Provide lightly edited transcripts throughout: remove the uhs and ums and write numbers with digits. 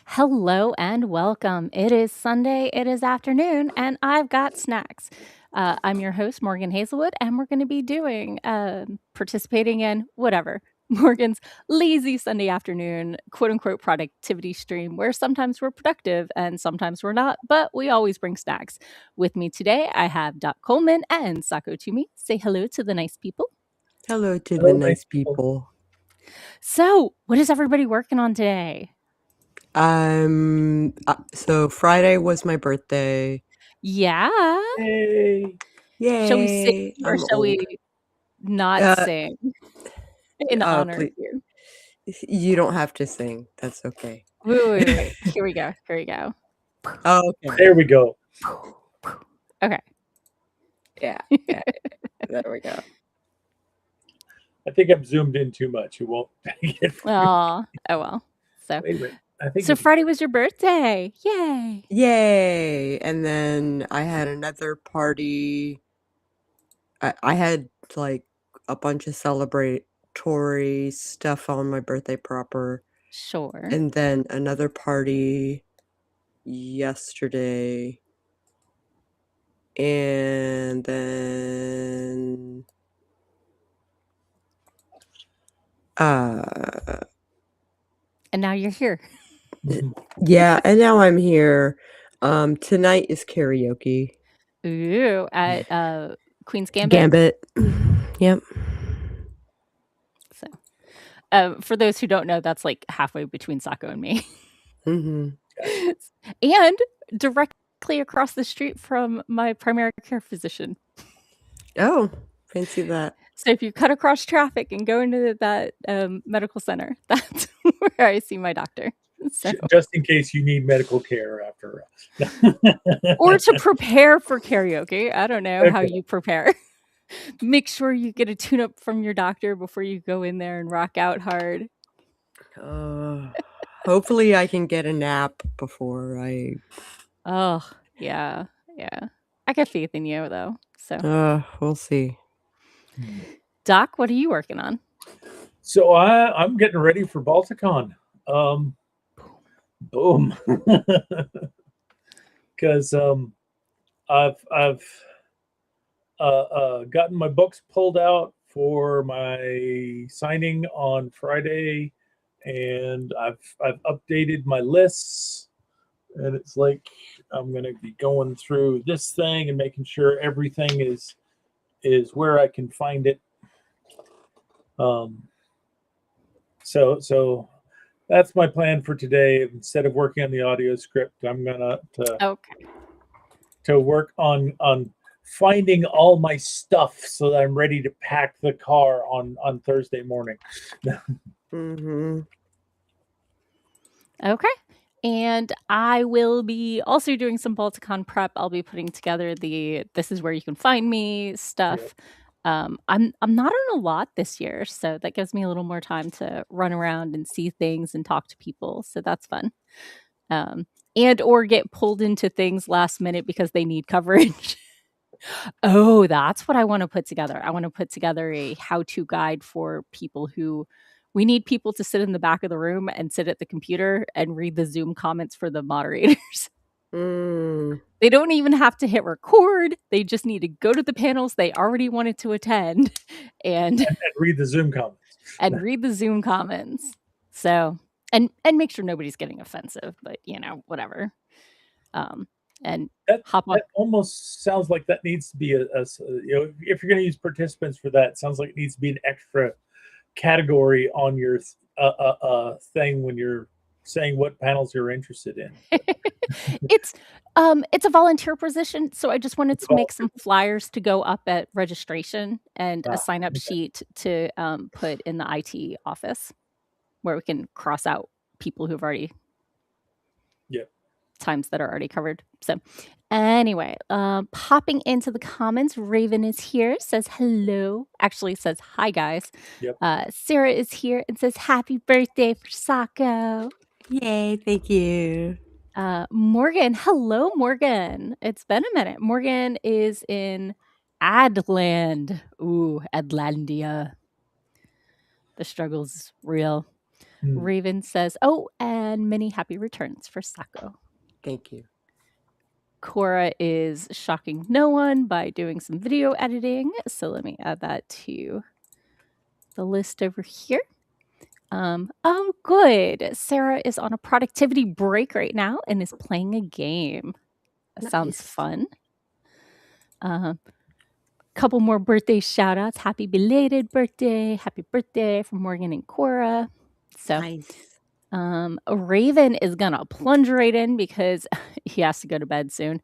Hello and welcome. It is Sunday, it is afternoon, and I've got snacks. I'm your host, Morgan Hazelwood, and we're going to be doing, participating in whatever, Morgan's lazy Sunday afternoon, quote unquote, productivity stream, where sometimes we're productive and sometimes we're not, but we always bring snacks. With me today, I have Coleman and Sako Tumi. Say hello to the nice people. Hello to the nice people. So, what is everybody working on today? So Friday was my birthday. Yeah. Yay. Yay. Shall we sing or I'm shall old. we not sing in honor of Please, you? you don't have to sing. That's okay. Wait. Here we go. Oh, okay. There we go. Okay. Yeah. There we go. I think I'm zoomed in too much. You won't get Oh well. So, wait. I think so Friday was your birthday. Yay. Yay. And then I had another party. I had like a bunch of celebratory stuff on my birthday proper. Sure. And then another party yesterday. And then and now you're here. Yeah, and now I'm here. Tonight is karaoke. Ooh, at Queen's Gambit. Yep. So, for those who don't know, that's like halfway between Sako and me. Mm-hmm. And directly across the street from my primary care physician. Oh, fancy that. So if you cut across traffic and go into that medical center, that's where I see my doctor. So. Just in case you need medical care after. Or to prepare for karaoke. I don't know how you prepare. Make sure you get a tune-up from your doctor before you go in there and rock out hard. Hopefully I can get a nap before I... Oh, yeah. I got faith in you, though. So. We'll see. Doc, what are you working on? So I'm getting ready for Balticon. Boom. Because I've gotten my books pulled out for my signing on Friday, and I've updated my lists, and it's like I'm going to be going through this thing and making sure everything is where I can find it. So that's my plan for today. Instead of working on the audio script, I'm gonna to work on finding all my stuff so that I'm ready to pack the car on Thursday morning. Mm-hmm. Okay. And I will be also doing some Balticon prep. I'll be putting together this is where you can find me stuff. Yeah. I'm not on a lot this year, so that gives me a little more time to run around and see things and talk to people. So that's fun. And or get pulled into things last minute because they need coverage. Oh, that's what I want to put together. I want to put together a how-to guide for people who we need people to sit in the back of the room and sit at the computer and read the Zoom comments for the moderators. They don't even have to hit record. They just need to go to the panels they already wanted to attend and read the Zoom comments. So, and make sure nobody's getting offensive, but whatever. And that almost sounds like that needs to be a if you're going to use participants for that, it sounds like it needs to be an extra category on your thing when you're saying what panels you're interested in. It's a volunteer position, so I just wanted to make some flyers to go up at registration and a sign-up sheet to put in the IT office where we can cross out people who've already times that are already covered. So anyway, popping into the comments, Raven is here, says hello. Actually says hi, guys. Yep. Sarah is here and says happy birthday for Sako. Yay, thank you. Morgan, hello, Morgan. It's been a minute. Morgan is in Adland. Ooh, Adlandia. The struggle's real. Raven says, "Oh, and many happy returns for Sako." Thank you. Cora is shocking no one by doing some video editing. So let me add that to the list over here. Oh, good. Sarah is on a productivity break right now and is playing a game. That sounds fun. Couple more birthday shout outs. Happy belated birthday. Happy birthday from Morgan and Cora. So Nice. Raven is gonna plunge right in because he has to go to bed soon.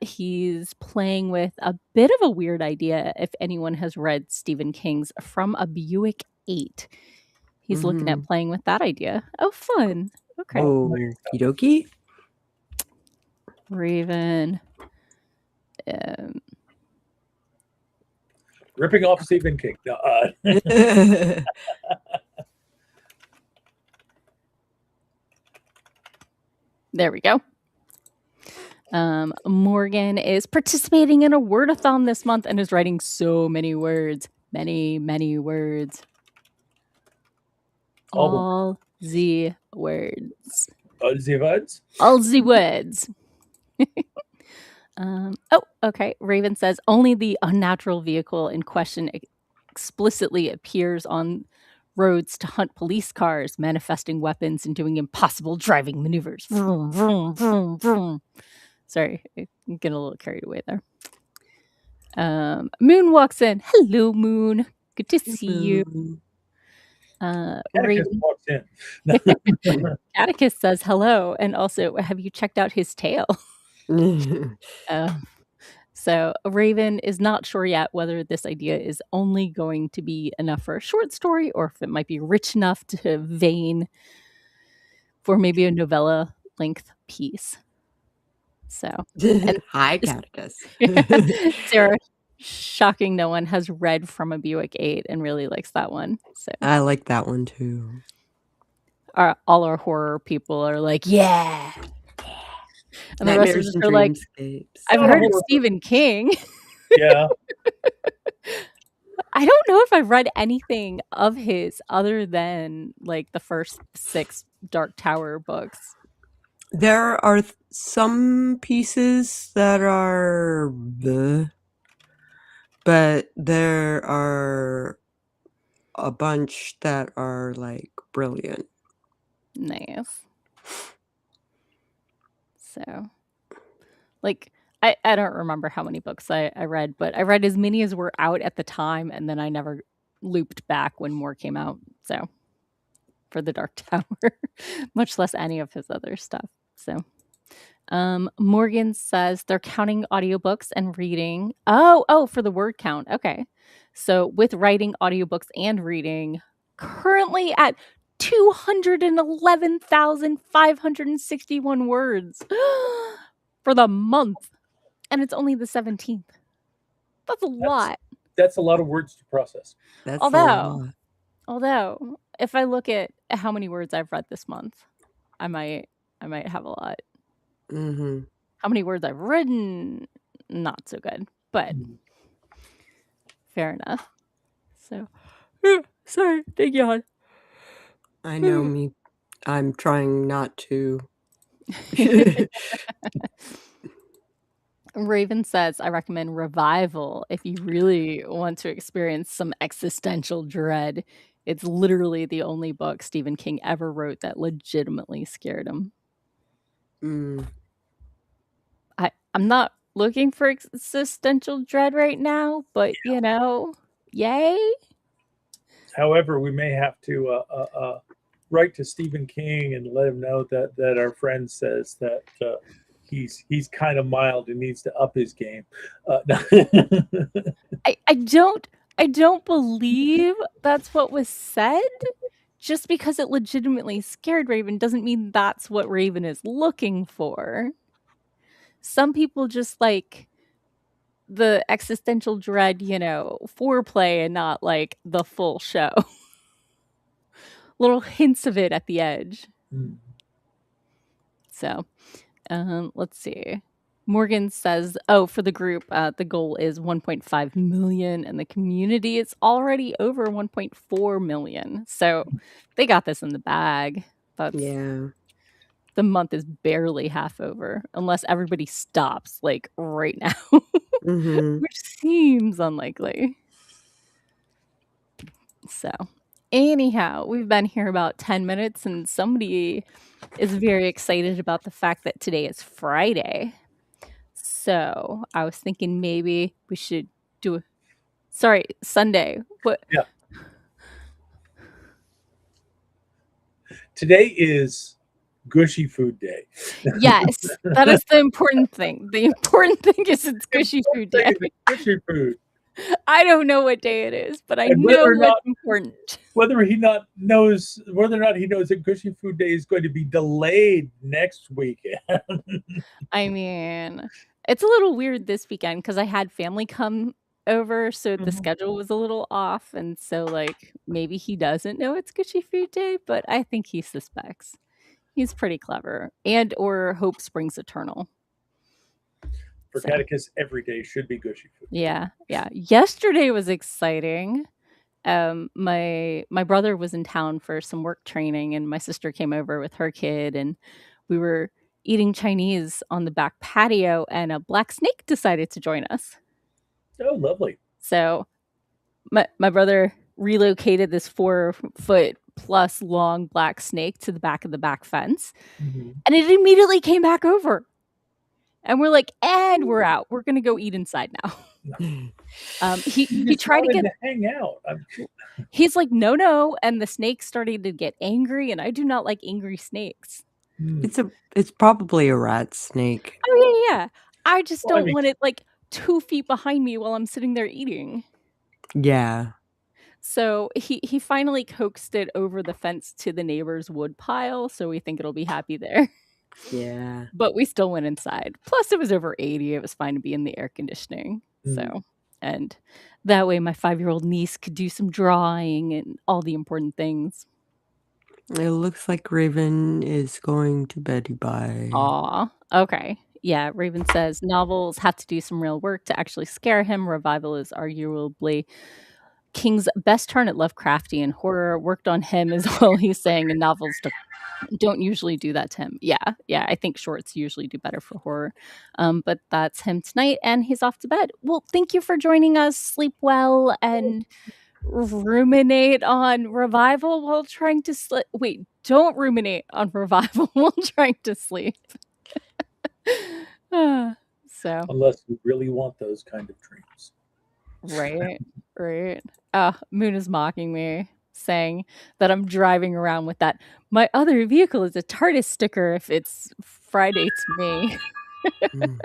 He's playing with a bit of a weird idea. If anyone has read Stephen King's From a Buick 8, he's looking at playing with that idea. Oh, fun. Okay. Oh, Kidoki? Raven. Ripping off Stephen King. There we go. Morgan is participating in a wordathon this month and is writing so many words. Many words. All the words. All the words? All the words. Oh, okay. Raven says only the unnatural vehicle in question explicitly appears on roads to hunt police cars, manifesting weapons and doing impossible driving maneuvers. Vroom, vroom, vroom, vroom. Sorry, I'm getting a little carried away there. Moon walks in. Hello, Moon. Good to see you. Raven walks in. Atticus says hello, and also, have you checked out his tail? So Raven is not sure yet whether this idea is only going to be enough for a short story or if it might be rich enough to vein for maybe a novella length piece. So, hi, Catechus. Sarah, shocking no one, has read From a Buick 8 and really likes that one. So I like that one too. All our horror people are like, yeah. And the rest of us are like, I've heard of Stephen King. Yeah. I don't know if I've read anything of his other than like the first 6 Dark Tower books. There are some pieces that are bleh, but there are a bunch that are like brilliant. Nice. So, like, I don't remember how many books I read, but I read as many as were out at the time, and then I never looped back when more came out. So, for the Dark Tower, much less any of his other stuff. So, Morgan says they're counting audiobooks and reading. Oh, for the word count. Okay. So, with writing audiobooks and reading, currently at 211,561 words for the month. And it's only the 17th. That's a lot. That's a lot of words to process. That's a lot. Although, if I look at how many words I've read this month, I might have a lot. How many words I've written, not so good, but fair enough. So, sorry, thank you. I know me. I'm trying not to. Raven says, I recommend Revival if you really want to experience some existential dread. It's literally the only book Stephen King ever wrote that legitimately scared him. I'm not looking for existential dread right now, but you know, yay. However, we may have to write to Stephen King and let him know that our friend says that he's kind of mild and needs to up his game. I don't believe that's what was said. Just because it legitimately scared Raven doesn't mean that's what Raven is looking for. Some people just like the existential dread, you know, foreplay and not like the full show. Little hints of it at the edge. So, let's see. Morgan says, "Oh, for the group, the goal is 1.5 million, and the community is already over 1.4 million. So they got this in the bag. That's Yeah. the month is barely half over, unless everybody stops like right now, Mhm. which seems unlikely. So, anyhow, we've been here about 10 minutes, and somebody is very excited about the fact that today is Friday. So, I was thinking maybe we should do a sorry, Sunday. What Yeah. Today is Gushy Food Day. Yes, that is the important thing. The important thing is it's The Gushy important Food thing Day. is it's Gushy food. I don't know what day it is, but I And whether know or what's not important. whether he not knows whether or not he knows that Gushy Food Day is going to be delayed next weekend. I mean, it's a little weird this weekend because I had family come over, so the Mhm. schedule was a little off, and so, like, maybe he doesn't know it's Gushy Food Day, but I think he suspects. He's pretty clever, and or hope springs eternal. For So, catechist, every day should be Gushy Food Day. yeah, yeah. Yesterday was exciting. My brother was in town for some work training, and my sister came over with her kid, and we were eating Chinese on the back patio, and a black snake decided to join us. Oh, lovely. So my brother relocated this 4-foot plus long black snake to the back of the back fence, Mhm. and it immediately came back over. And we're like, "And we're out. We're gonna go eat inside now." He He just tried to wanted get to hang out. he's like, "No, no," and the snake started to get angry, and I do not like angry snakes. Hmm. It's probably a rat snake. Oh, yeah, yeah. I just Well, I don't mean, want it, like, 2 feet behind me while I'm sitting there eating. Yeah. So, he finally coaxed it over the fence to the neighbor's wood pile, so we think it'll be happy there. Yeah. But we still went inside. Plus, it was over 80, it was fine to be in the air conditioning, hmm. so and that way my 5-year-old niece could do some drawing and all the important things. It looks like Raven is going to Betty Bye. Aw, okay. Yeah, Raven says, "Novels have to do some real work to actually scare him. Revival is arguably King's best turn at Lovecraftian horror, worked on him as well," he's saying, "and novels don't usually do that to him." Yeah, yeah, I think shorts usually do better for horror. But that's him tonight, and he's off to bed. Well, thank you for joining us. Sleep well and ruminate on Revival while trying to sleep. Wait, don't ruminate on Revival while trying to sleep. Ah, so, Unless you really want those kind of dreams. right, right. Moon is mocking me, saying that I'm driving around with that. My other vehicle is a TARDIS sticker if it's Friday to me. Mm.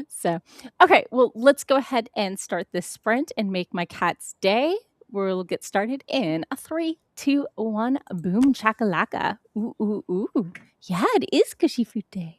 So, okay, well, let's go ahead and start this sprint and make my cat's day. We'll get started in a 3, 2, 1. Boom chakalaka. Ooh, ooh, ooh. Yeah, it is Cushy Food Day.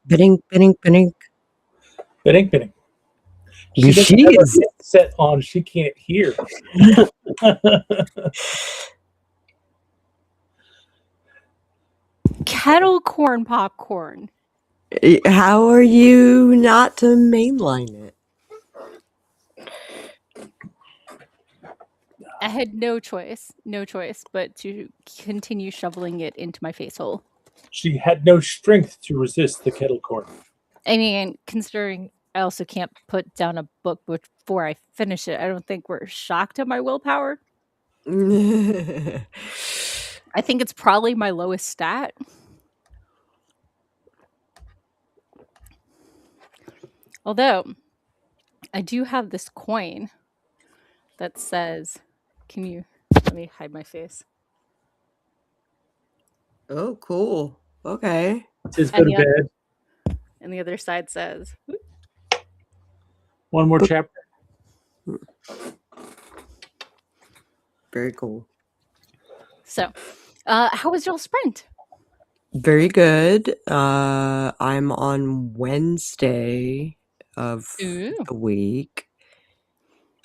Bidding, bidding, bidding. Bidding, bidding. She doesn't have her headset on. She can't hear. Kettle corn popcorn. How are you not to mainline it? I had no choice but to continue shoveling it into my face hole. She had no strength to resist the kettle corn. I mean, considering I also can't put down a book before I finish it, I don't think we're shocked at my willpower. I think it's probably my lowest stat. Although, I do have this coin that says, let me hide my face. Oh, cool. Okay. It says go to bed. And the other side says, one more chapter. Very cool. So, how was your sprint? Very good. I'm on Wednesday of the week.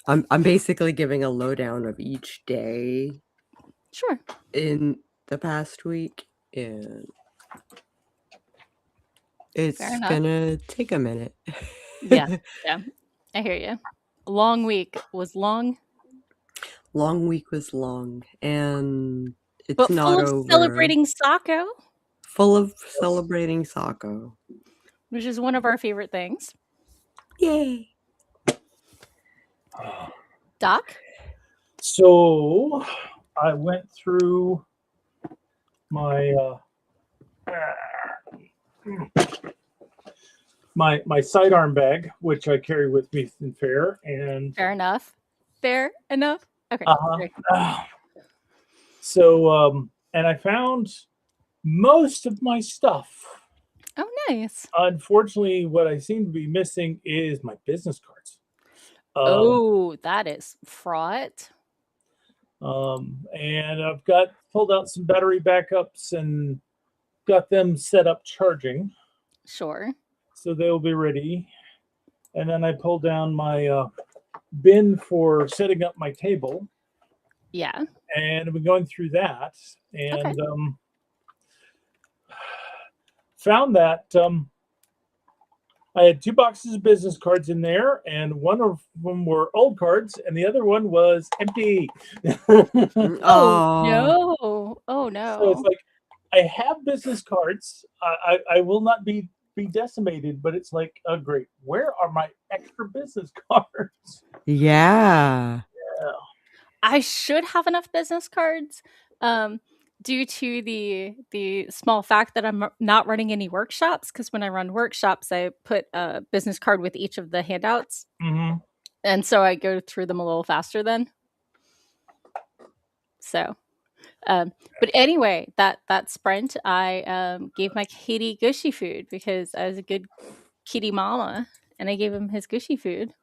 I'm basically giving a lowdown of each day. Sure. In the past week, and it's gonna take a minute. Yeah, I hear you. Long week was long. Long week was long, and it's but not full of over. Celebrating Sako. Full of celebrating Sako, which is one of our favorite things. Yay! Doc? So I went through my my sidearm bag, which I carry with me in fair, and fair enough. Okay. So and I found most of my stuff. Oh, nice. Unfortunately, what I seem to be missing is my business cards. That is fraught. And I've pulled out some battery backups and got them set up charging. Sure. So they'll be ready. And then I pulled down my bin for setting up my table. Yeah. And I've been going through that, and found that I had 2 boxes of business cards in there, and one of them were old cards, and the other one was empty. Oh no! So it's like, I have business cards. I will not be decimated, but it's like, oh great, where are my extra business cards? Yeah. I should have enough business cards. Due to the small fact that I'm not running any workshops, because when I run workshops, I put a business card with each of the handouts. Mm-hmm. And so I go through them a little faster then. So, but anyway, that sprint, I gave my kitty gushy food because I was a good kitty mama, and I gave him his gushy food.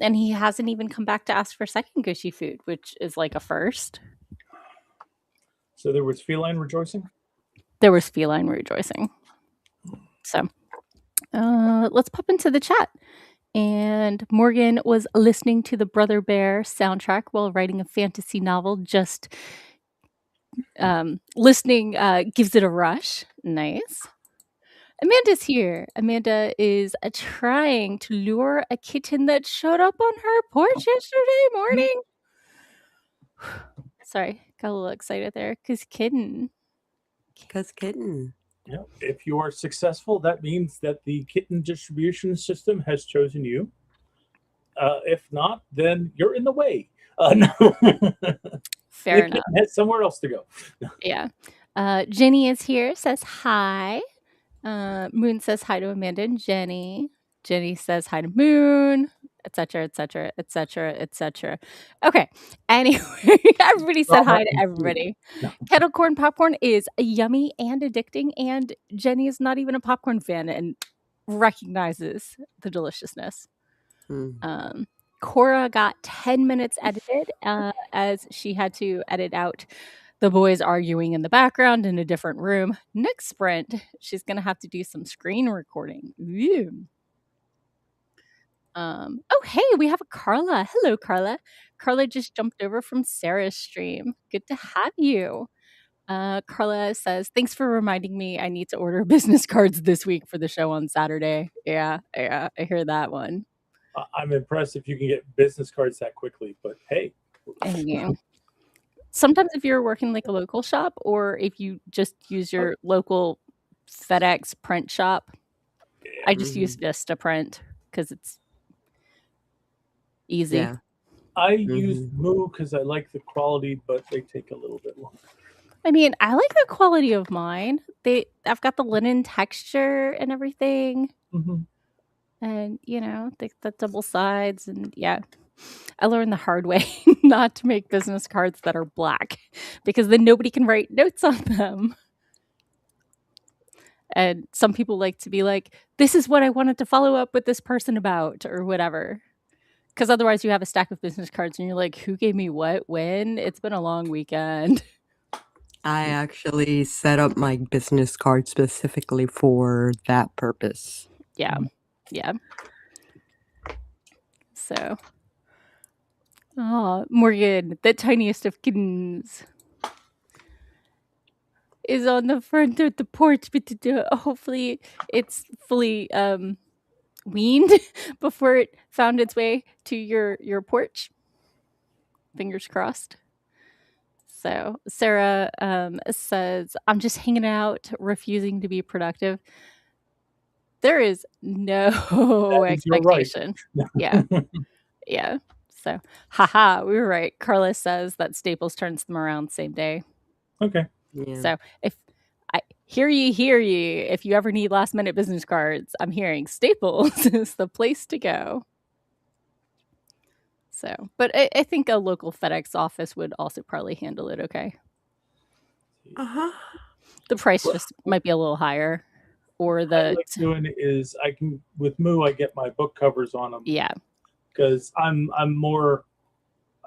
And he hasn't even come back to ask for second gushy food, which is like a first. So there was feline rejoicing? There was feline rejoicing. So let's pop into the chat. And Morgan was listening to the Brother Bear soundtrack while writing a fantasy novel. Just listening gives it a rush. Nice. Amanda's here. Amanda is trying to lure a kitten that showed up on her porch yesterday morning. Sorry, got a little excited there. Because kitten. Yeah. If you are successful, that means that the kitten distribution system has chosen you. If not, then you're in the way. No. Fair enough. Has somewhere else to go. Yeah. Jenny is here, says hi. Moon says hi to Amanda and Jenny. Jenny says hi to Moon, etc., etc., etc., etc. Okay. Anyway, everybody said hi to everybody. Kettle corn popcorn is yummy and addicting, and Jenny is not even a popcorn fan and recognizes the deliciousness. Cora got 10 minutes edited as she had to edit out the boys arguing in the background in a different room. Next sprint, she's going to have to do some screen recording. Ew. Oh, hey, we have a Carla. Hello, Carla. Carla just jumped over from Sarah's stream. Good to have you. Carla says, thanks for reminding me I need to order business cards this week for the show on Saturday. Yeah, I hear that one. I'm impressed if you can get business cards that quickly, but hey. Yeah. Sometimes if you're working like a local shop, or if you just use your local FedEx print shop, I just use Vista Print because it's easy. Yeah. I use Moo because I like the quality, but they take a little bit longer. I mean, I like the quality of mine. I've got the linen texture and everything. And, you know, the double sides. And yeah, I learned the hard way not to make business cards that are black because then nobody can write notes on them. And some people like to be like, this is what I wanted to follow up with this person about or whatever. Because otherwise you have a stack of business cards and you're like, who gave me what, when? It's been a long weekend. I actually set up my business card specifically for that purpose. Yeah. Yeah. So, Morgan, the tiniest of kittens, is on the front of the porch, but hopefully it's fully weaned before it found its way to your porch. Fingers crossed. So Sarah says, I'm just hanging out, refusing to be productive. There is no expectation. Yeah. Yeah. So, haha, we were right. Carla says that Staples turns them around same day. Okay. Yeah. So if I hear ye, if you ever need last minute business cards, I'm hearing Staples is the place to go. So, but I think a local FedEx office would also probably handle it okay. The price just might be a little higher. Or what I like doing is I can with Moo I get my book covers on them. Yeah. Because I'm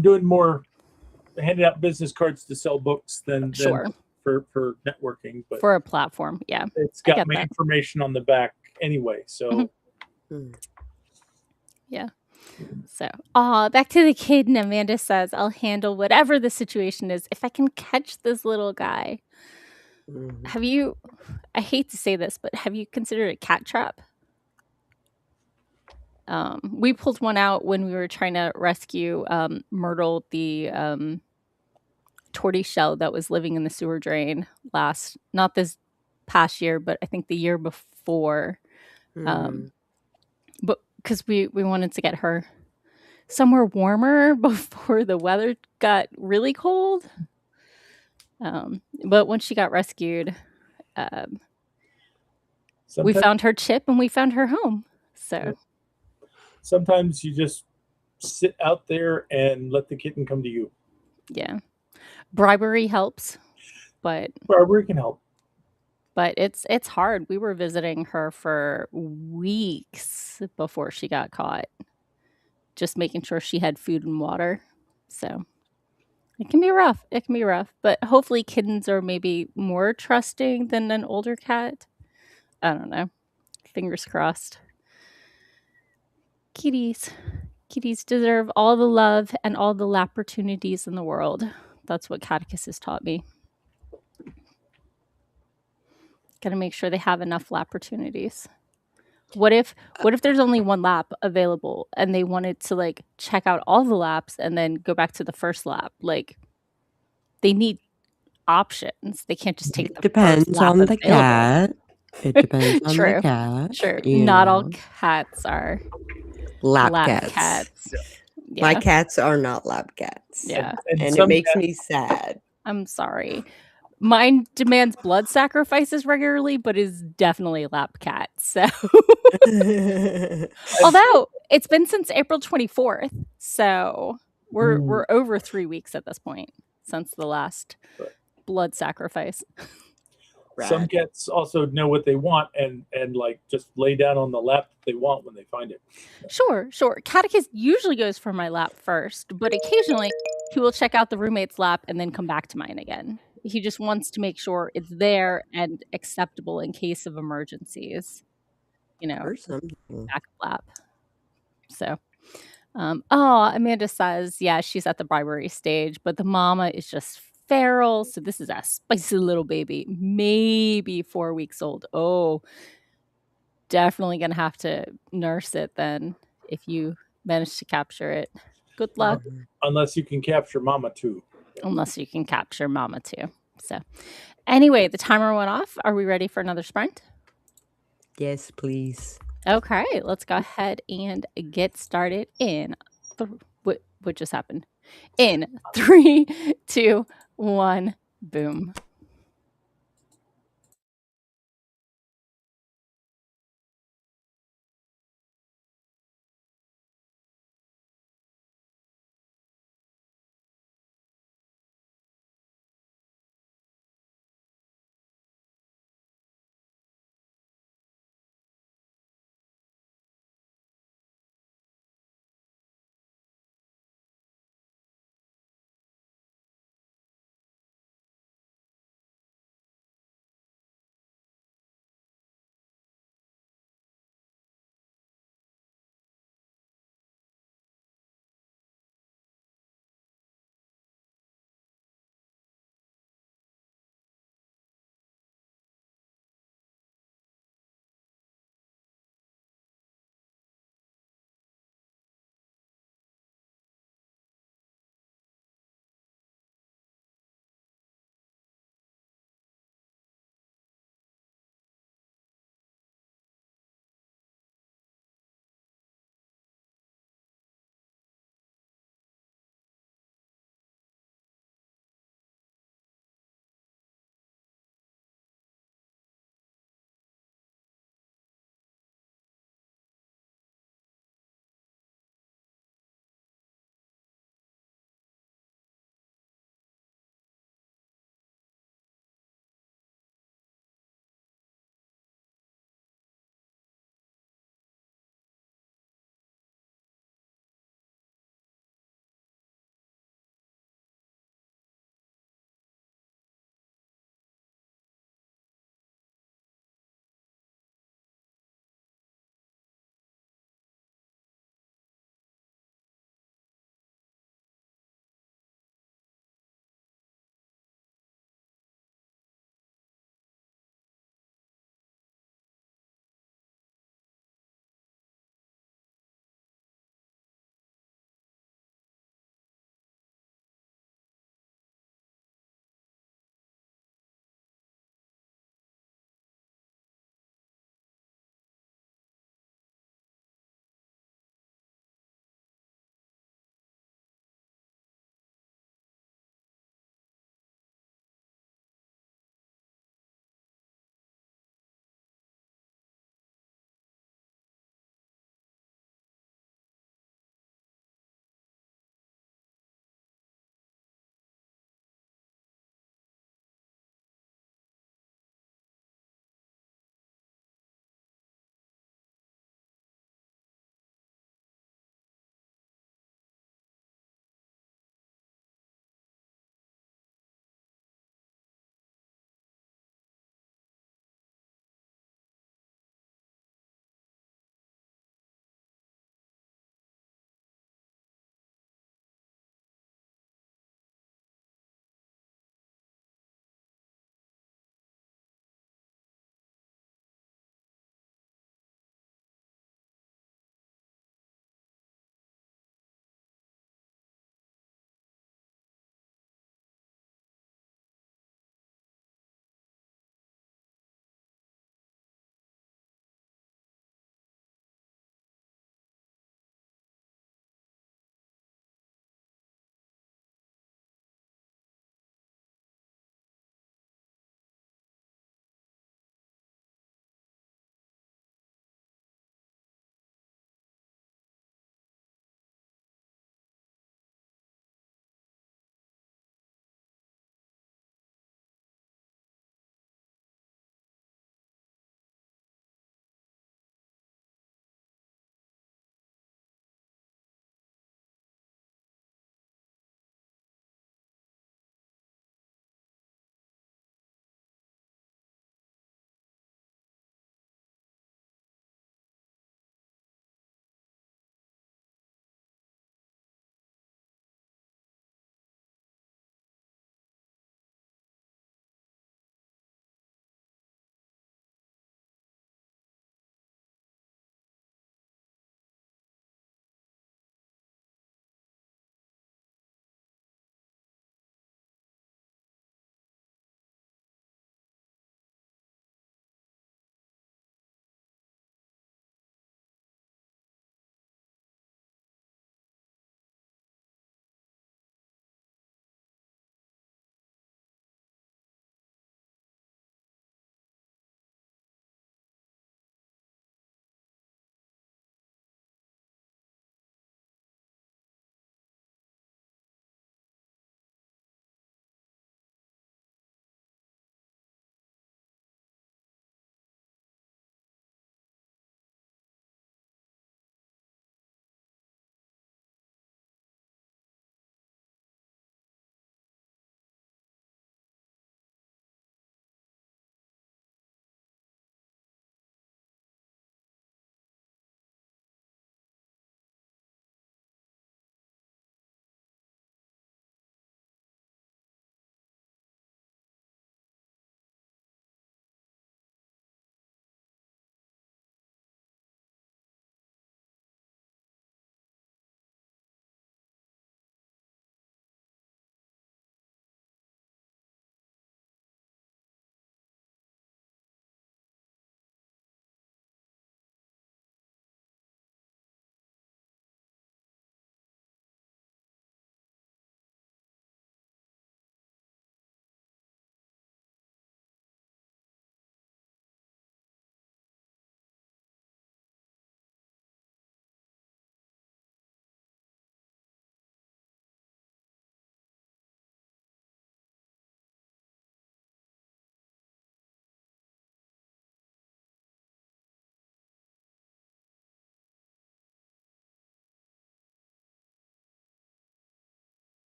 doing more handing out business cards to sell books than for networking, but for a platform, yeah, it's got my information on the back anyway. So yeah. So, back to the kid, and Amanda says, I'll handle whatever the situation is if I can catch this little guy. Have you, I hate to say this, but have you considered a cat trap? We pulled one out when we were trying to rescue Myrtle, the tortoiseshell that was living in the sewer drain not this past year, but I think the year before. But because we wanted to get her somewhere warmer before the weather got really cold. But when she got rescued, we found her chip and we found her home. So sometimes you just sit out there and let the kitten come to you. Yeah. Bribery helps, but bribery can help. But it's hard. We were visiting her for weeks before she got caught. Just making sure she had food and water. So it can be rough. It can be rough. But hopefully kittens are maybe more trusting than an older cat. I don't know. Fingers crossed. Kitties deserve all the love and all the opportunities in the world. That's what Catechus has taught me. Got to make sure they have enough opportunities. What if there's only one lap available and they wanted to like check out all the laps and then go back to the first lap? Like they need options. They can't just take the depends first lap on the available. cat. It depends on the cat. True. Not all cats are lap cats. Yeah. My cats are not lap cats. Yeah. And it makes me sad. I'm sorry. Mine demands blood sacrifices regularly, but is definitely a lap cat. So, although it's been since April 24th, so we're over 3 weeks at this point since the last blood sacrifice. Some cats also know what they want and like just lay down on the lap that they want when they find it. Sure. Catechus usually goes for my lap first, but occasionally he will check out the roommate's lap and then come back to mine again. He just wants to make sure it's there and acceptable in case of emergencies, Or something. backup lap. So, oh, Amanda says, yeah, she's at the bribery stage, but the mama is just feral. So this is a spicy little baby, maybe 4 weeks old. Oh, definitely gonna have to nurse it then if you manage to capture it. Good luck. Unless you can capture Mama too. Unless you can capture mama too. So anyway, the timer went off. Are we ready for another sprint? Yes, please. Okay, let's go ahead and get started in what just happened? In 3, 2, 1, boom.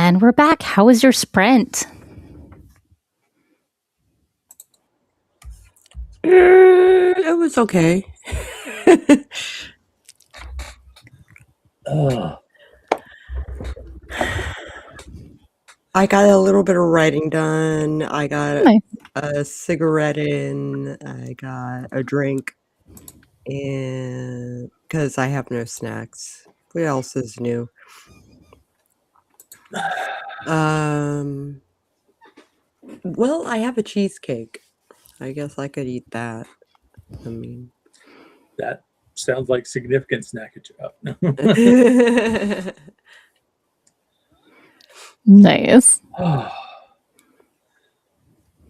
And we're back. How was your sprint? It was okay. I got a little bit of writing done. I got Nice. a cigarette in. I got a drink, and because I have no snacks. What else is new? Well, I have a cheesecake. I guess I could eat that. I mean, That sounds like significant snackage. Nice.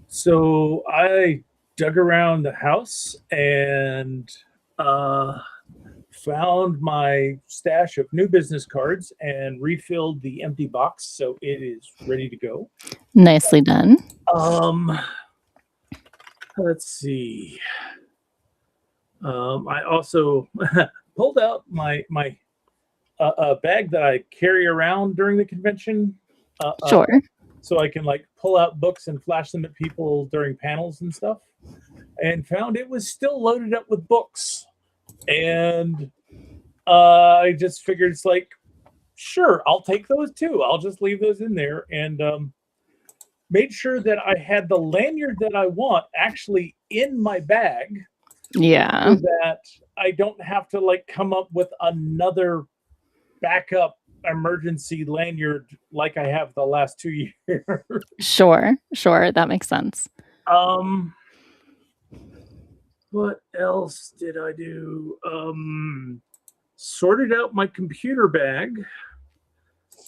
So I dug around the house and found my stash of new business cards and refilled the empty box, so it is ready to go. Nicely done. Let's see. I also pulled out my bag that I carry around during the convention. Sure. So I can like pull out books and flash them at people during panels and stuff, and found it was still loaded up with books. And I just figured it's like, sure, I'll take those too. I'll just leave those in there, and made sure that I had the lanyard that I want actually in my bag, Yeah. so that I don't have to like come up with another backup emergency lanyard like I have the last 2 years. Sure. That makes sense. What else did I do? Sorted out my computer bag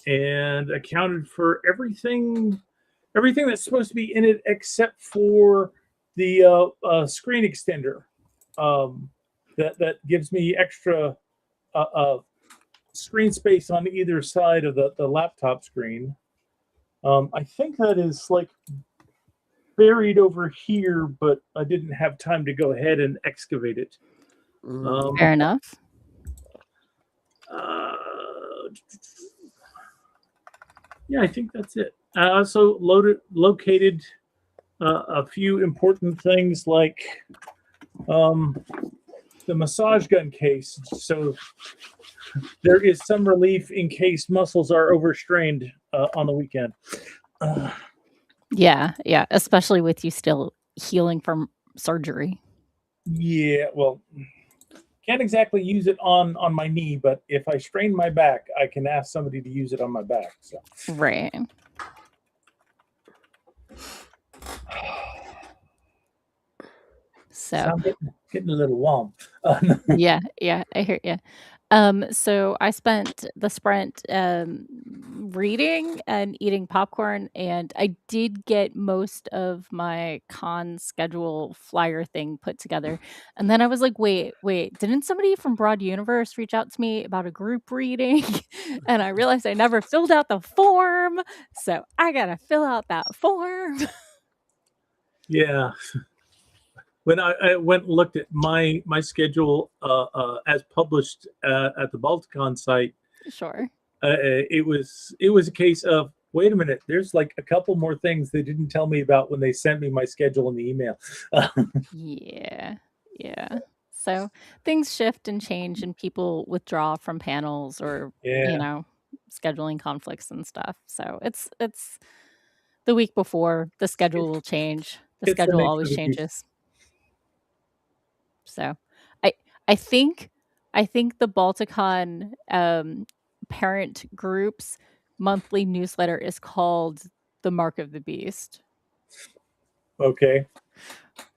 and accounted for everything that's supposed to be in it except for the screen extender that gives me extra screen space on either side of the laptop screen. I think that is like buried over here, but I didn't have time to go ahead and excavate it. Fair enough. Yeah, I think that's it. I also located a few important things like the massage gun case. So there is some relief in case muscles are overstrained on the weekend. Yeah. Especially with you still healing from surgery. Yeah, well, can't exactly use it on my knee, but if I strain my back, I can ask somebody to use it on my back. So. Right. So I'm getting a little warm. yeah, I hear you. So I spent the sprint reading and eating popcorn, and I did get most of my con schedule flyer thing put together. And then I was like, wait, didn't somebody from Broad Universe reach out to me about a group reading? And I realized I never filled out the form, so I gotta fill out that form. Yeah. When I went and looked at my schedule as published at the Balticon site, Sure. it was a case of, wait a minute, there's like a couple more things they didn't tell me about when they sent me my schedule in the email. Yeah. So things shift and change, and people withdraw from panels or Yeah, scheduling conflicts and stuff. So it's the week before the schedule will change. The it's the schedule nature of always the beast. changes. So I I think the Balticon parent group's monthly newsletter is called The Mark of the Beast Okay,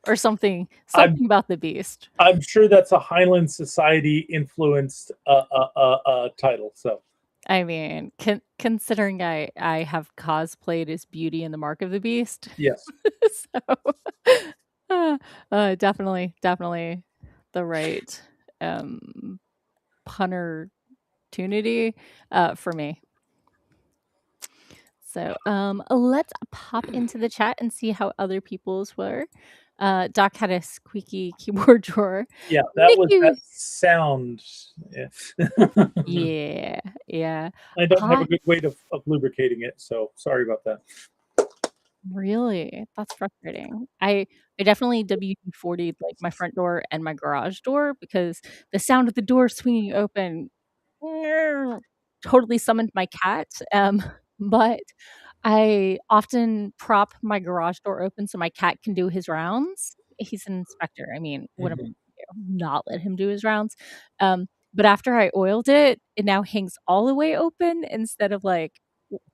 or something I'm about the beast. I'm sure that's a Highland Society influenced title. So I mean, considering I have cosplayed as Beauty and the Mark of the Beast, yes, so definitely the right punner tunity for me. So let's pop into the chat and see how other people's were. Doc had a squeaky keyboard drawer. Yeah, that was that Nikki, sound. Yeah. yeah. I don't have a Hot, good way of lubricating it, so sorry about that. really? That's frustrating. I definitely WD-40'd like my front door and my garage door because the sound of the door swinging open totally summoned my cat. But I often prop my garage door open so my cat can do his rounds. He's an inspector. I mean, what am Mhm. I gonna do? Not let him do his rounds. But after I oiled it, it now hangs all the way open instead of like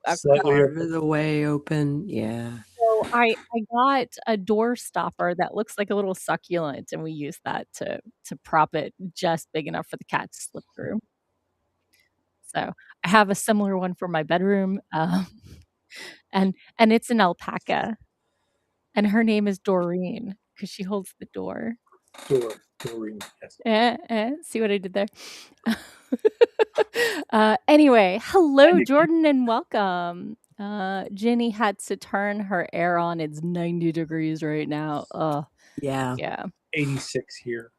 a Slightly Part open. of the way open, yeah. so I got a door stopper that looks like a little succulent, and we use that to prop it just big enough for the cat to slip through. So, I have a similar one for my bedroom, and it's an alpaca, and her name is Doreen because she holds the door. Doreen, yes. See what I did there? Anyway, Hi, hello, Nikki. Jordan, and welcome. Ginny had to turn her air on. It's 90 degrees right now. Ugh, Yeah. yeah. 86 here.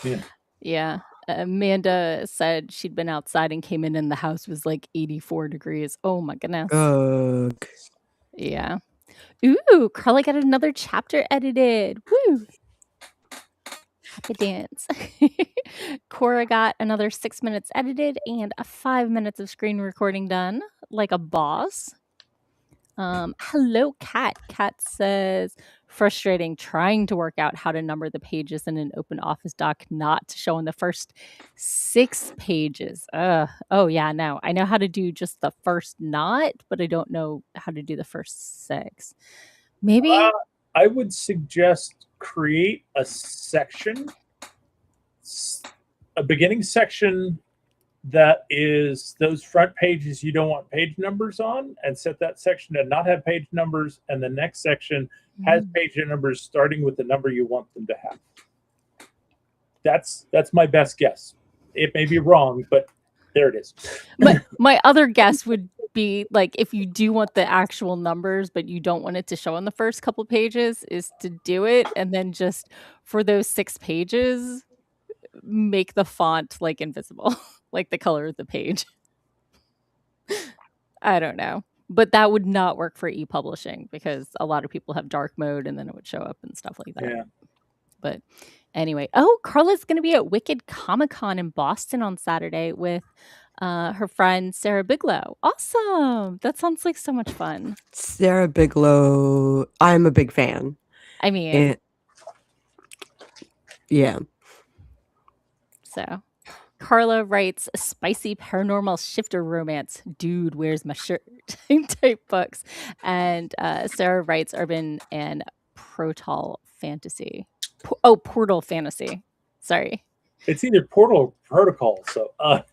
Yeah. Yeah. Amanda said she'd been outside and came in and the house was like 84 degrees. Oh my goodness. Ugh. Yeah. Ooh, Carly got another chapter edited. Woo! Happy dance. Cora got another 6 minutes edited and 5 minutes of screen recording done, like a boss. Hello, Kat. Kat says, frustrating trying to work out how to number the pages in an open Office doc, not to show in the first 6 pages. Oh, yeah, no. I know how to do just the first not, but I don't know how to do the first 6. Maybe. I would suggest create a section, a beginning section that is those front pages you don't want page numbers on, and set that section to not have page numbers, and the next section has page numbers starting with the number you want them to have. That's my best guess. It may be wrong, but there it is. My other guess would be like if you do want the actual numbers but you don't want it to show on the first couple pages, is to do it and then just for those 6 pages make the font like invisible, like the color of the page. I don't know. But that would not work for e-publishing because a lot of people have dark mode and then it would show up and stuff like that. Yeah. But anyway, oh, Carla's going to be at Wicked Comic-Con in Boston on Saturday with her friend Sarah Bigelow. Awesome. That sounds like so much fun. Sarah Bigelow, I'm a big fan. I mean, And yeah. so Carla writes spicy paranormal shifter romance, dude, where's my shirt type books. And Sarah writes urban and portal fantasy. Portal fantasy. Sorry. It's either Portal or Protocol. So I'm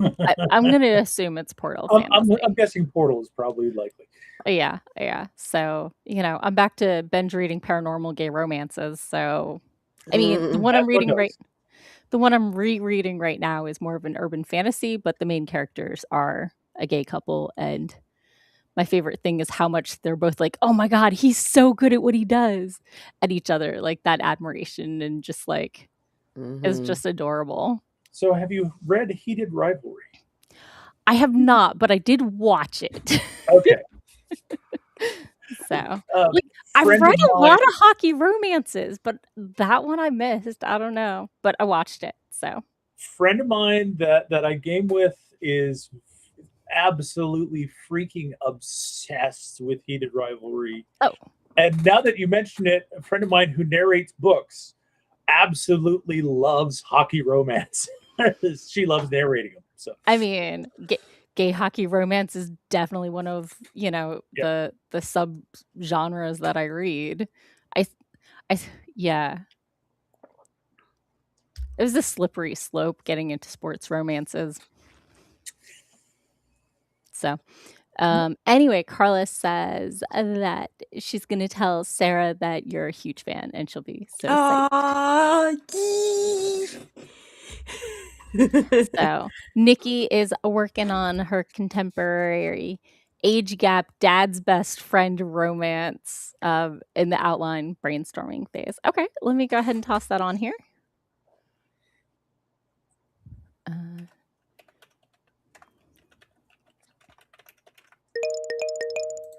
going to assume it's portal fantasy. I'm guessing Portal is probably likely. Yeah. So, I'm back to binge reading paranormal gay romances. So, I mean, the one I'm reading the one I'm rereading right now is more of an urban fantasy, but the main characters are a gay couple. And my favorite thing is how much they're both like, oh my God, he's so good at what he does at each other. Like that admiration and just like, is just adorable. So have you read Heated Rivalry? I have not, but I did watch it. Okay. So, I've read a lot of hockey romances, but that one I missed. I don't know, but I watched it. So, friend of mine that I game with is absolutely freaking obsessed with Heated Rivalry. Oh. And now that you mention it, a friend of mine who narrates books absolutely loves hockey romance. She loves narrating them. So I mean, gay hockey romance is definitely one of the sub genres that I read. I yeah. It was a slippery slope getting into sports romances. So, anyway, Carla says that she's going to tell Sarah that you're a huge fan and she'll be so psyched. So Nikki is working on her contemporary age gap, dad's best friend romance in the outline brainstorming phase. Okay, let me go ahead and toss that on here.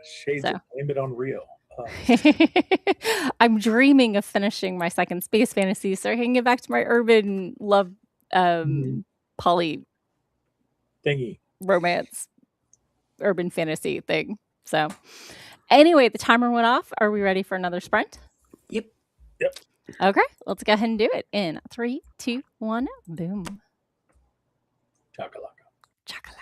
Shades of Blame It on Rio. I'm dreaming of finishing my second space fantasy so I can get back to my urban love poly thingy romance urban fantasy thing. So anyway, the timer went off. Are we ready for another sprint? Yep. Okay, let's go ahead and do it in 3, 2, 1, boom. Chakalaka. Chakalaka.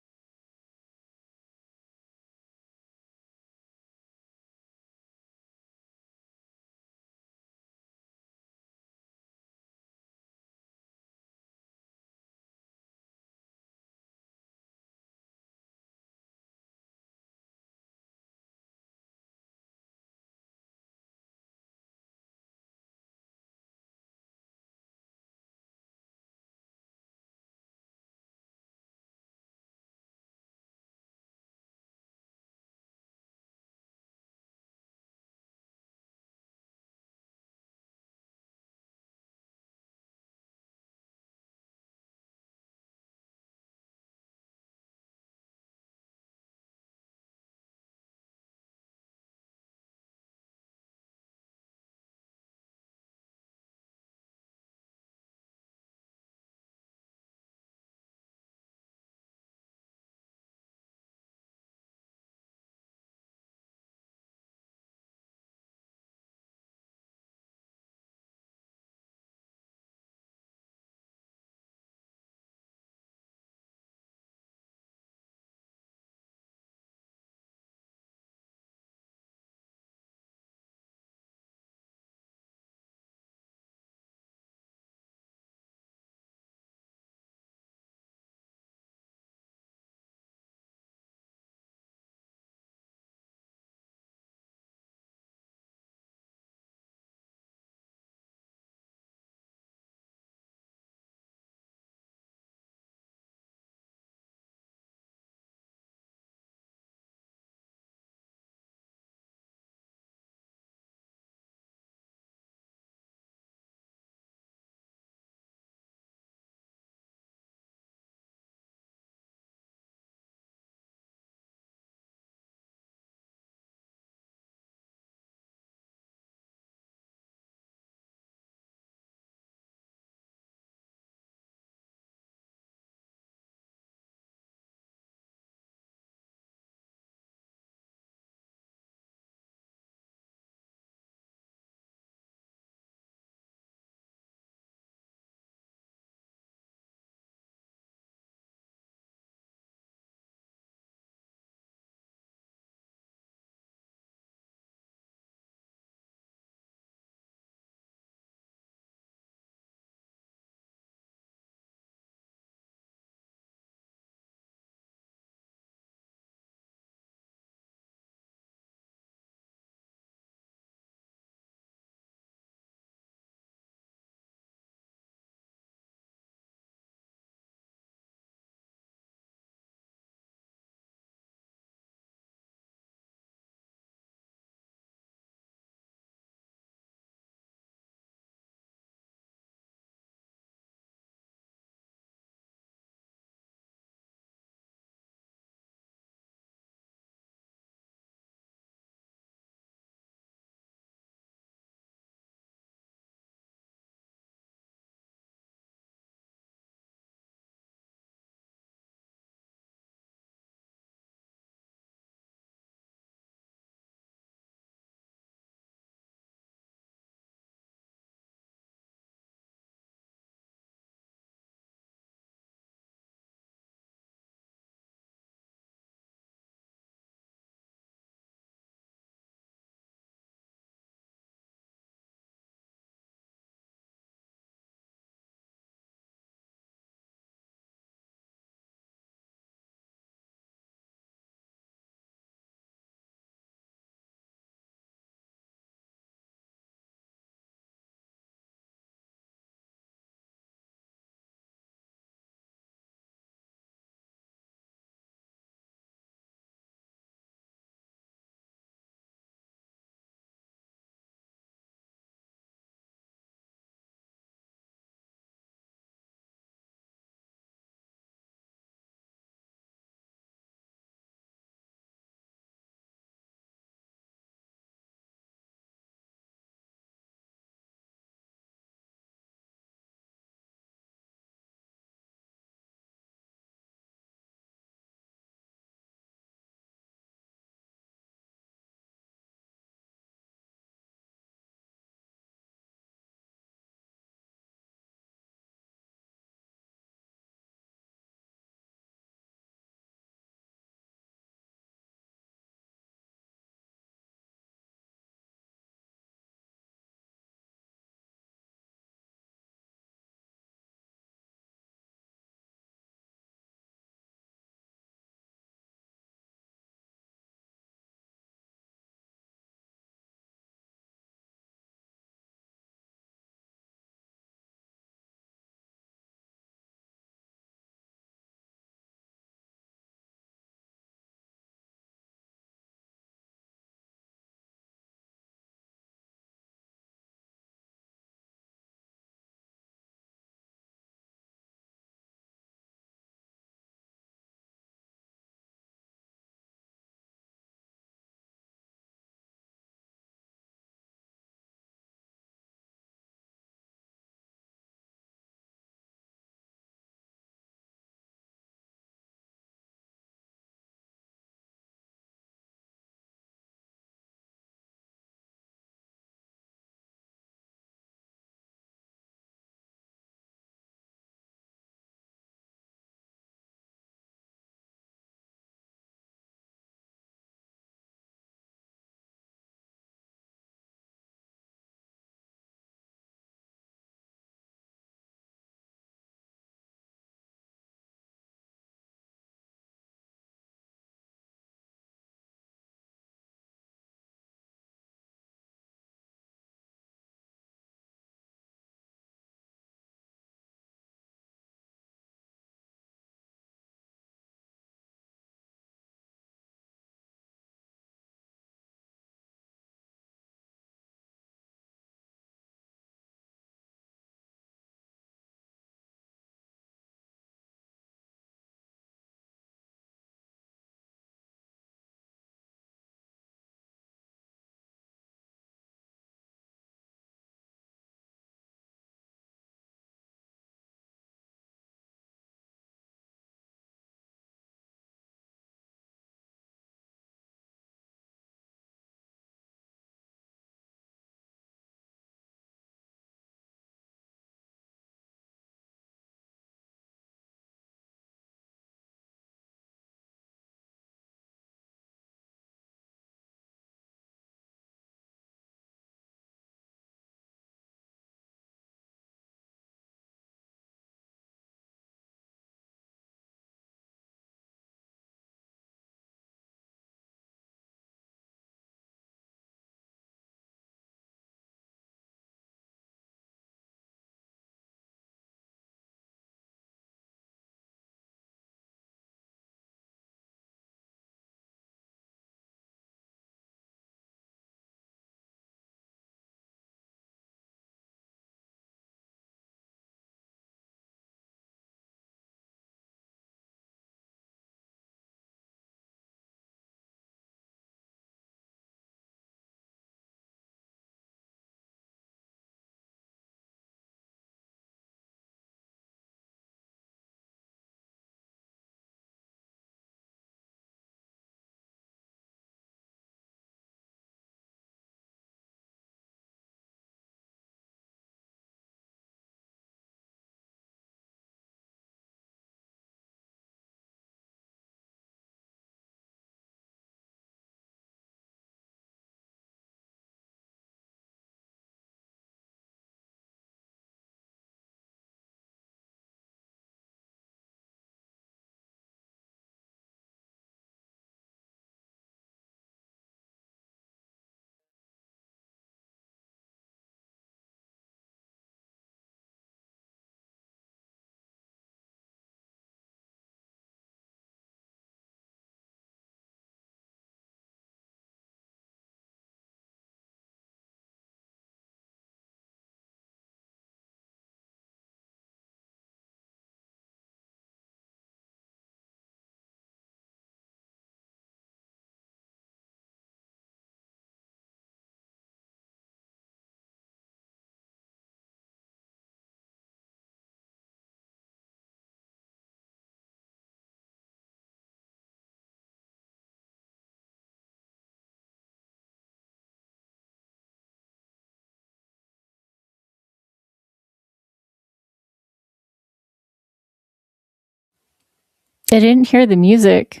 I didn't hear the music.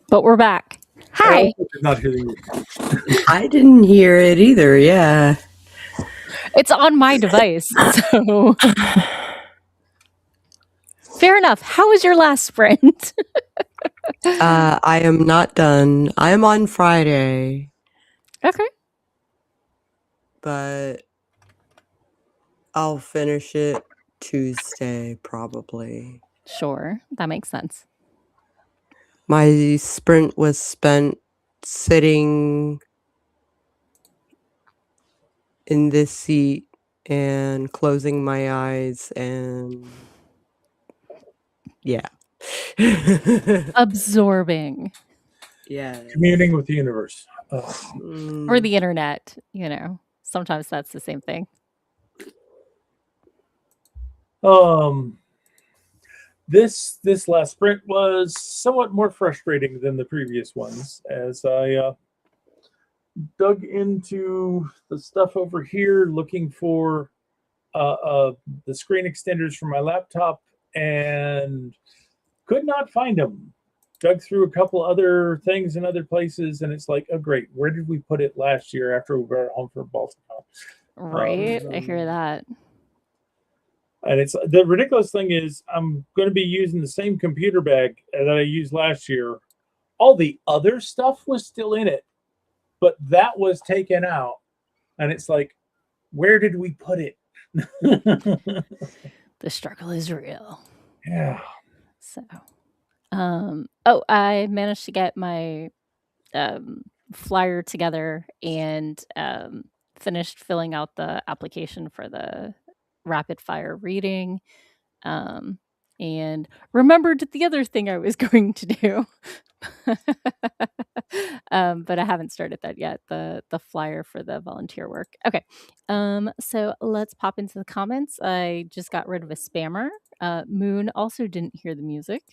But we're back. I Hi. also did not hear the music. I didn't hear it either. Yeah. It's on my device. So fair enough. How was your last sprint? I am not done. I am on Friday, Okay. but I'll finish it Tuesday probably. Sure. That makes sense. My sprint was spent sitting in this seat and closing my eyes and yeah. Absorbing. Yeah. Communing with the universe. Or the internet, you know. Sometimes that's the same thing. This last sprint was somewhat more frustrating than the previous ones, as I dug into the stuff over here looking for the screen extenders for my laptop and could not find them. Dug through a couple other things in other places, and it's like, oh great, where did we put it last year after we were at home for Baltimore? Right. I hear that. And it's the ridiculous thing is I'm going to be using the same computer bag that I used last year. All the other stuff was still in it, but that was taken out. And it's like, where did we put it? The struggle is real. Yeah. So, I managed to get my flyer together and finished filling out the application for the rapid fire reading. And remembered the other thing I was going to do. But I haven't started that yet, the flyer for the volunteer work. Okay. So let's pop into the comments. I just got rid of a spammer. Moon also didn't hear the music.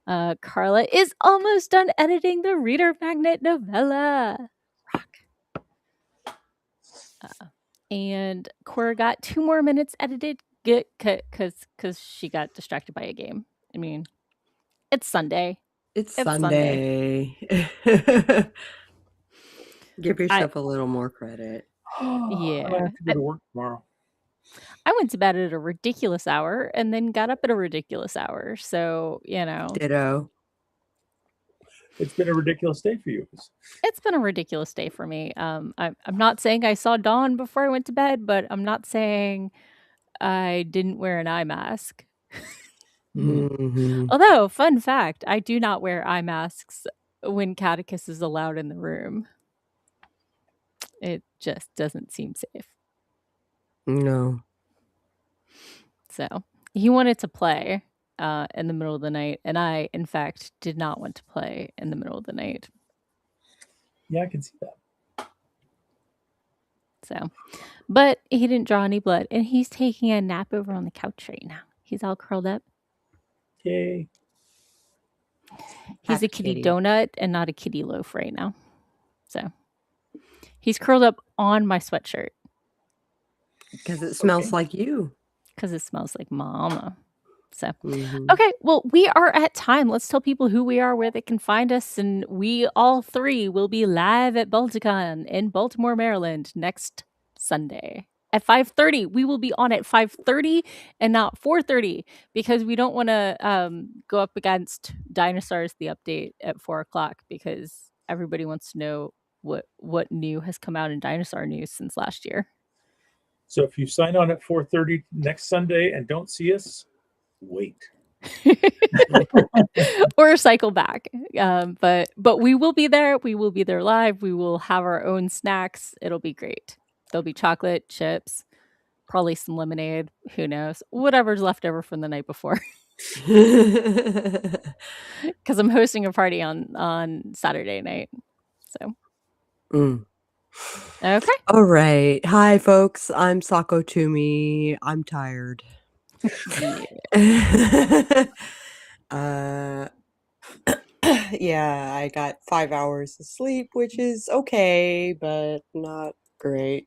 Carla is almost done editing the Reader Magnet novella. Rock. And Cora got 2 more minutes edited because she got distracted by a game. I mean, it's Sunday. It's Sunday. Sunday. Give yourself a little more credit. Yeah. I have to go to work tomorrow. I went to bed at a ridiculous hour and then got up at a ridiculous hour. So, you know, Ditto. It's been a ridiculous day for you. it's been a ridiculous day for me. I'm not saying I saw dawn before I went to bed, but I'm not saying I didn't wear an eye mask. Mhm. Although, fun fact, I do not wear eye masks when catechist is allowed in the room. It just doesn't seem safe. No. So he wanted to play in the middle of the night, and I, in fact, did not want to play in the middle of the night. Yeah, I can see that. So, but he didn't draw any blood, and he's taking a nap over on the couch right now. He's all curled up. Yay. He's a kitty donut and not a kitty loaf right now. So he's curled up on my sweatshirt. Because it smells like you. Because it smells like mama. So, Mhm. okay, well, we are at time. Let's tell people who we are, where they can find us, and we all three will be live at Balticon in Baltimore, Maryland next Sunday at 5:30. We will be on at 5:30 and not 4:30 because we don't want to go up against Dinosaurs the update at 4:00 because everybody wants to know what new has come out in dinosaur news since last year. So if you sign on at 4:30 next Sunday and don't see us, wait. Or cycle back. But we will be there. We will be there live. We will have our own snacks. It'll be great. There'll be chocolate, chips, probably some lemonade. Who knows? Whatever's left over from the night before. Because I'm hosting a party on Saturday night. So. Okay. All right. Hi, folks. I'm Sako Tumi. I'm tired. Yeah, I got 5 hours of sleep, which is okay, but not great.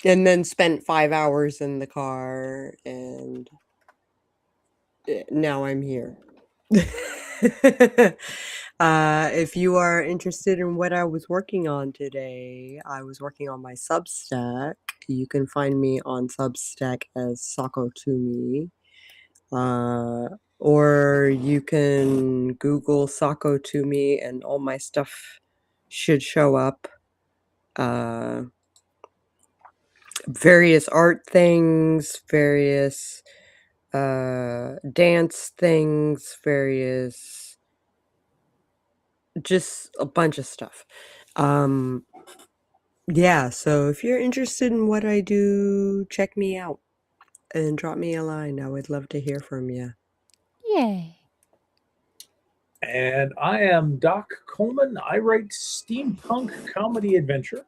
And then spent 5 hours in the car, and now I'm here. If you are interested in what I was working on today, I was working on my Substack. You can find me on Substack as Sako Tumi. Or you can Google Sako Tumi and all my stuff should show up. Various art things, various dance things, various, just a bunch of stuff. Yeah, so if you're interested in what I do, check me out and drop me a line. I would love to hear from you. Yay. And I am Doc Coleman. I write steampunk comedy adventure.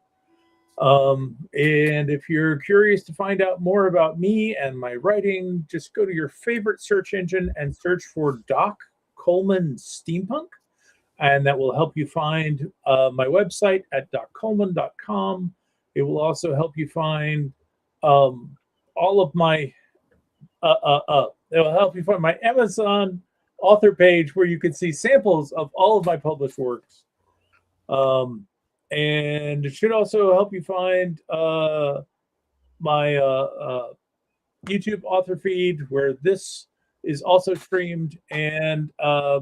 And if you're curious to find out more about me and my writing, just go to your favorite search engine and search for Doc Coleman Steampunk. And that will help you find my website at doccoleman.com. It will also help you find all of my, it will help you find my Amazon author page where you can see samples of all of my published works. And it should also help you find my YouTube author feed where this is also streamed, and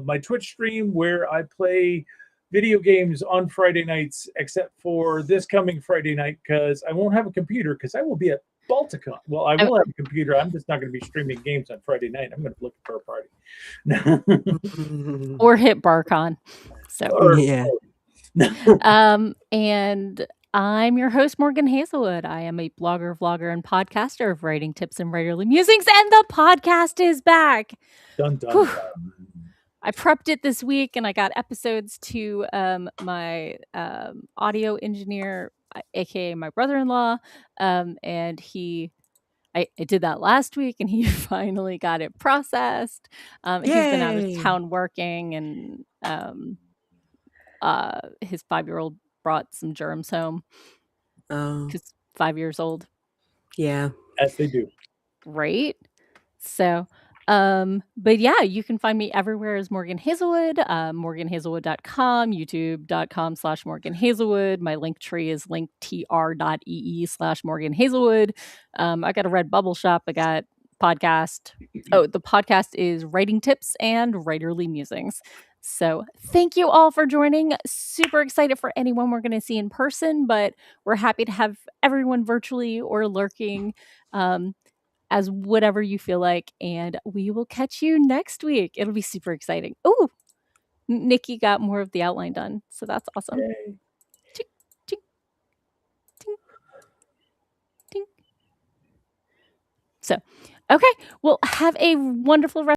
my Twitch stream where I play video games on Friday nights, except for this coming Friday night because I won't have a computer because I will be at Balticon. Well, I will have a computer. I'm just not going to be streaming games on Friday night. I'm going to be looking for a party. Or hit BarCon. So Yeah. And I'm your host, Morgan Hazelwood. I am a blogger, vlogger, and podcaster of writing tips and writerly musings, and the podcast is back. Dun, dun, dun. I prepped it this week, and I got episodes to my audio engineer, aka my brother-in-law, and I did that last week, and he finally got it processed. He's been out of town working, and his 5-year-old brought some germs home because 5 years old. Yeah, as they do. Right. So, but yeah, you can find me everywhere as Morgan Hazelwood, morganhazelwood.com, youtube.com/Morgan Hazelwood. My link tree is linktr.ee/Morgan Hazelwood. I got a Redbubble shop. I got podcast. Oh, the podcast is Writing Tips and Writerly Musings. So thank you all for joining. Super excited for anyone we're going to see in person, but we're happy to have everyone virtually or lurking. As whatever you feel like, and we will catch you next week. It'll be super exciting. Oh, Nikki got more of the outline done, so that's awesome. Yay. Tink, tink, tink, tink. So, okay, well, have a wonderful rest.